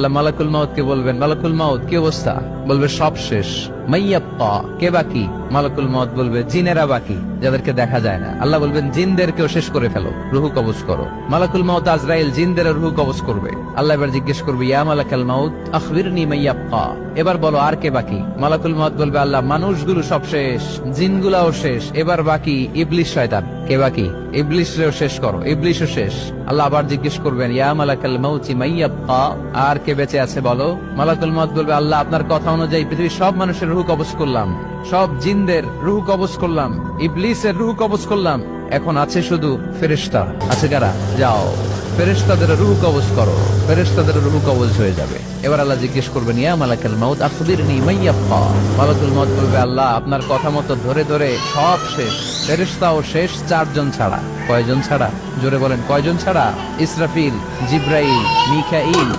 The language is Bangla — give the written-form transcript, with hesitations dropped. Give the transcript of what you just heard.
আল্লাহ মালাকুল মাউত কে বলবেন, মালাকুল মাউত কি অবস্থা? বলবে সব শেষ। মাইয়াব্বা, কে বাকি? মালাকুল মাউত বলবে জিনেরা বাকি, যাদেরকে দেখা যায় না। আল্লাহ বলবেন জিনদেরকেও শেষ করে ফেলো, রুহু কবজ করো। মালাকুল মাউত আজরাইল জিনদের রুহু কবজ করবে। আল্লাহ এবার জিজ্ঞেস করবে, ইয়া মালাকাল মাউত আখবিরনি মাইয়াব্বা, এবার বলো আর কে বাকি? মালাকুল মাউত বলবে, আল্লাহ মানুষগুলো সব শেষ, জিনগুলাও শেষ, এবার বাকি ইবলিস শয়তান। কে বাকি? ইবলিসরেও শেষ করো, ইবলিসও শেষ। আল্লাহ আবার জিজ্ঞেস করবেন, ইয়া মালাকাল মাউতি মাইয়াব্বা, আর কে বেঁচে আছে বলো? মালাকুল মাউত বলবে, আল্লাহ আপনার কথা অনুযায়ী পৃথিবীর সব মানুষের রুহু কবজ করলাম, সব জিনদের রুহু কবজ করলাম, ইবলিসের রুহু কবজ করলাম, এখন আছে শুধু ফেরেশতা। আছে কারা? যাও ফেরেশতাদের রুহু কবজ করো। ফেরেশতাদের রুহু কবজ হয়ে যাবে। এবার আল্লাহ জিজ্ঞেস করবেন, ইয়া মালাকাল মাউত আখবিরনি মাইয়াব্বা। মালাকুল মাউত বলবে, আল্লাহ আপনার কথা মতো ধরে ধরে সব শেষ, ফেরেশতাও শেষ, 4 জন ছাড়া। কয়জন ছাড়া? জোরে বলেন, কয়জন ছাড়া? ইসরাফিল, জিব্রাইল, মিকাইল,